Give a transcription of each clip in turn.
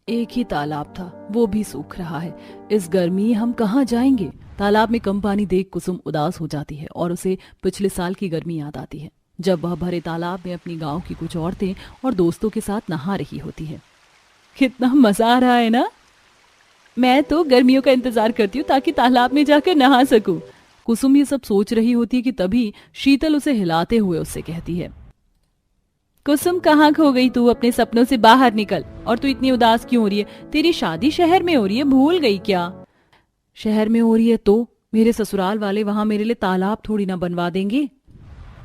एक ही तालाब था, वो भी सूख रहा है। इस गर्मी हम कहाँ जाएंगे? तालाब में कम पानी देख कुसुम उदास हो जाती है और उसे पिछले साल की गर्मी याद आती है, जब वह भरे तालाब में अपनी गांव की कुछ औरतें और दोस्तों के साथ नहा रही होती है। कितना मजा आ रहा है ना। मैं तो गर्मियों का इंतजार करती हूँ ताकि तालाब में जाकर नहा सकूं। कुसुम ये सब सोच रही होती है कि तभी शीतल उसे हिलाते हुए उससे कहती है, कुसुम कहाँ खो गई तू? अपने सपनों से बाहर निकल। और तू इतनी उदास क्यों हो रही है? तेरी शादी शहर में हो रही है, भूल गई क्या? शहर में हो रही है तो मेरे ससुराल वाले वहां मेरे लिए तालाब थोड़ी ना बनवा देंगे।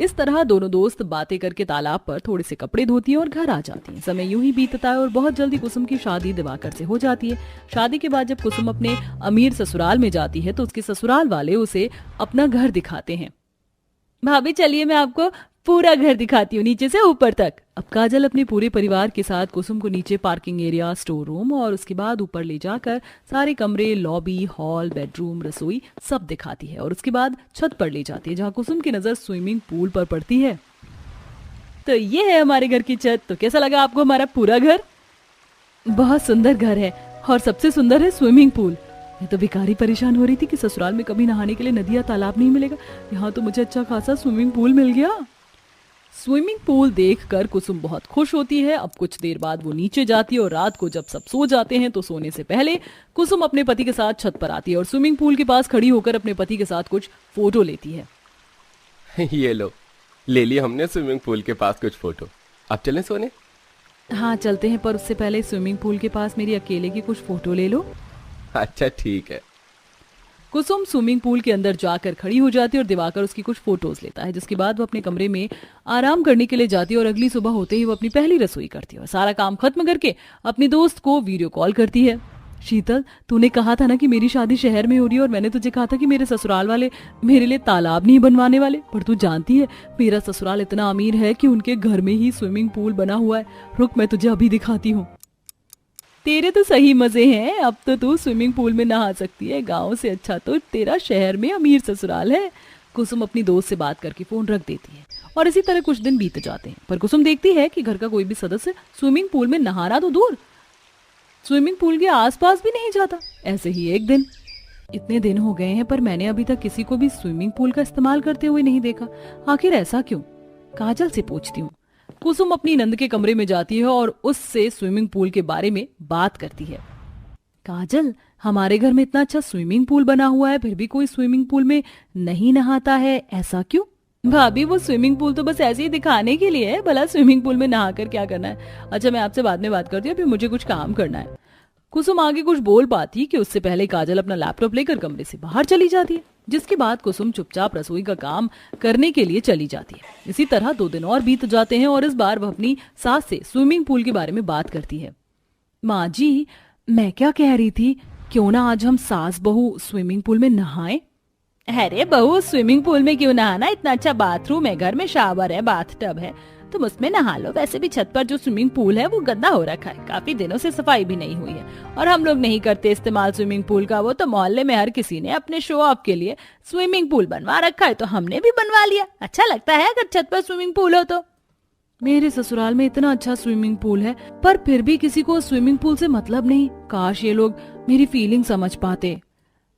इस तरह दोनों दोस्त बातें करके तालाब पर थोड़े से कपड़े धोती हैं और घर आ जाती हैं। समय यूं ही बीतता है और बहुत जल्दी कुसुम की शादी दिवाकर से हो जाती है। शादी के बाद जब कुसुम अपने अमीर ससुराल में जाती है तो उसके ससुराल वाले उसे अपना घर दिखाते हैं। भाभी चलिए मैं आपको पूरा घर दिखाती हूँ, नीचे से ऊपर तक। अब काजल अपने पूरे परिवार के साथ कुसुम को नीचे पार्किंग एरिया, स्टोर रूम और उसके बाद ऊपर ले जाकर सारे कमरे, लॉबी, हॉल, बेडरूम, रसोई सब दिखाती है और उसके बाद छत पर ले जाती है जहाँ कुसुम की नजर स्विमिंग पूल पर पड़ती है। तो ये है हमारे घर की छत। तो कैसा लगा आपको हमारा पूरा घर? बहुत सुंदर घर है और सबसे सुंदर है स्विमिंग पूल। मैं तो भिखारी परेशान हो रही थी कि ससुराल में कभी नहाने के लिए नदी या तालाब नहीं मिलेगा, यहाँ तो मुझे अच्छा खासा स्विमिंग पूल मिल गया। स्विमिंग पूल देखकर कुसुम बहुत खुश होती है। अब कुछ देर बाद वो नीचे जाती है और रात को जब सब सो जाते हैं तो सोने से पहले कुसुम अपने पति के साथ छत पर आती है और स्विमिंग पूल के पास खड़ी होकर अपने पति के साथ कुछ फोटो लेती है। ये लो, ले लिया हमने स्विमिंग पूल के पास कुछ फोटो। अब चलें सोने? हाँ चलते हैं, पर उससे पहले स्विमिंग पूल के पास मेरी अकेले की कुछ फोटो ले लो। अच्छा ठीक है। कुसुम स्विमिंग पूल के अंदर जाकर खड़ी हो जाती है और दिवाकर उसकी कुछ फोटोज लेता है, जिसके बाद वो अपने कमरे में आराम करने के लिए जाती है और अगली सुबह होते ही वो अपनी पहली रसोई करती है और सारा काम खत्म करके अपनी दोस्त को वीडियो कॉल करती है। शीतल, तूने कहा था ना कि मेरी शादी शहर में हो रही है और मैंने तुझे कहा था कि मेरे ससुराल वाले मेरे लिए तालाब नहीं बनवाने वाले, पर तू जानती है मेरा ससुराल इतना अमीर है कि उनके घर में ही स्विमिंग पूल बना हुआ है। रुक, मैं तुझे अभी दिखाती हूँ। तेरे तो सही मजे हैं, अब तो तू स्विमिंग पूल में नहा सकती है। गांव से अच्छा तो तेरा शहर में अमीर ससुराल है। कुसुम अपनी दोस्त से बात करके फोन रख देती है और इसी तरह कुछ दिन बीत जाते हैं, पर कुसुम देखती है कि घर का कोई भी सदस्य स्विमिंग पूल में नहाना तो दूर, स्विमिंग पूल के आसपास भी नहीं जाता। ऐसे ही एक दिन, इतने दिन हो गए हैं पर मैंने अभी तक किसी को भी स्विमिंग पूल का इस्तेमाल करते हुए नहीं देखा। आखिर ऐसा क्यों? काजल से पूछती हूँ। कुसुम अपनी नंद के कमरे में जाती है और उससे स्विमिंग पूल के बारे में बात करती है। काजल, हमारे घर में इतना अच्छा स्विमिंग पूल बना हुआ है, फिर भी कोई स्विमिंग पूल में नहीं नहाता है, ऐसा क्यों? भाभी वो स्विमिंग पूल तो बस ऐसे ही दिखाने के लिए है, भला स्विमिंग पूल में नहाकर क्या करना है? अच्छा मैं आपसे बाद में बात करती हूँ, अभी मुझे कुछ काम करना है। कुसुम आगे कुछ बोल पाती कि उससे पहले काजल अपना लैपटॉप लेकर कमरे से बाहर चली जाती है, जिसके बाद कुसुम चुपचाप रसोई का काम करने के लिए चली जाती है। इसी तरह 2 दिन और बीत जाते हैं और इस बार वह अपनी सास से स्विमिंग पूल के बारे में बात करती है। माँ जी, मैं क्या कह रही थी, क्यों ना आज हम सास बहू स्विमिंग पूल में नहाएं? अरे बहू, स्विमिंग पूल में क्यों नहाना? इतना अच्छा बाथरूम है, घर में शावर है, बाथ टब है, तुम उसमें नहा लो। वैसे भी छत पर जो स्विमिंग पूल है वो गंदा हो रखा है, काफी दिनों से सफाई भी नहीं हुई है और हम लोग नहीं करते इस्तेमाल स्विमिंग पूल का। वो तो मोहल्ले में हर किसी ने अपने शो ऑफ के लिए स्विमिंग पूल बनवा रखा है, तो हमने भी बनवा लिया। अच्छा लगता है अगर छत पर स्विमिंग पूल हो तो। मेरे ससुराल में इतना अच्छा स्विमिंग पूल है, पर फिर भी किसी को स्विमिंग पूल से मतलब नहीं। काश ये लोग मेरी फीलिंग समझ पाते।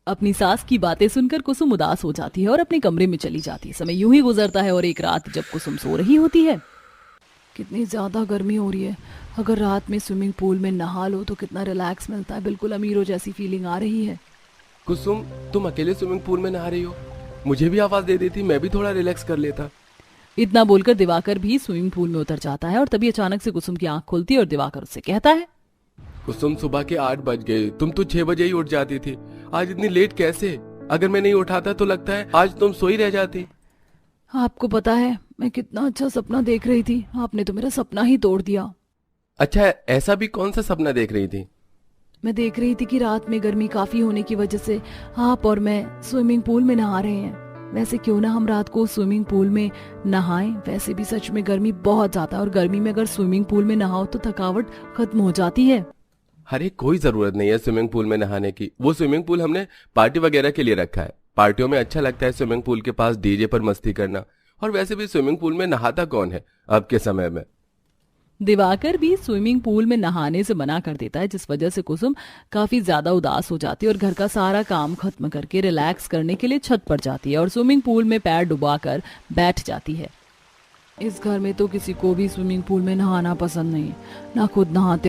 अपनी सास की बातें सुनकर कुसुम उदास हो जाती है और अपने कमरे में चली जाती है। समय यूं ही गुजरता है और एक रात जब कुसुम सो रही होती है, कितनी ज्यादा गर्मी हो रही है, अगर रात में स्विमिंग पूल में नहा लो तो कितना रिलैक्स मिलता है, बिल्कुल अमीरों जैसी फीलिंग आ रही है। कुसुम, तुम अकेले स्विमिंग पूल में नहा रही हो? मुझे भी आवाज दे देती, मैं भी थोड़ा रिलैक्स कर लेता। इतना बोलकर दिवाकर भी स्विमिंग पूल में उतर जाता है और तभी अचानक से कुसुम की आंख खुलती है और दिवाकर उससे कहता है, कुसुम, सुबह के 8 बज गए, तुम तो 6 बजे ही उठ जाती थी, आज इतनी लेट कैसे? अगर मैं नहीं उठाता तो लगता है आज तुम सोई रह जाती। आपको पता है मैं कितना अच्छा सपना देख रही थी, आपने तो मेरा सपना ही तोड़ दिया। अच्छा, ऐसा भी कौन सा सपना देख रही थी? मैं देख रही थी कि रात में गर्मी काफी होने की वजह से आप और मैं स्विमिंग पूल में नहा रहे हैं। वैसे क्यों ना हम रात को स्विमिंग पूल में नहाएं? वैसे भी सच में गर्मी बहुत ज्यादा है और गर्मी में अगर स्विमिंग पूल में नहाओ तो थकावट खत्म हो जाती है। अरे कोई जरूरत नहीं है स्विमिंग पूल में नहाने की, वो स्विमिंग पूल हमने पार्टी वगैरह के लिए रखा है। पार्टियों में अच्छा लगता है स्विमिंग पूल के पास डीजे पर मस्ती करना, और वैसे भी स्विमिंग पूल में नहाता कौन है अब के समय में? दिवाकर भी स्विमिंग पूल में नहाने से मना कर देता है, जिस वजह से कुसुम काफी ज्यादा उदास हो जाती है और घर का सारा काम खत्म करके रिलैक्स करने के लिए छत पर जाती है और स्विमिंग पूल में पैर डुबाकर बैठ जाती है। इस घर में तो किसी को भी स्विमिंग पूल में नहाना पसंद नहीं, ना खुद नहाते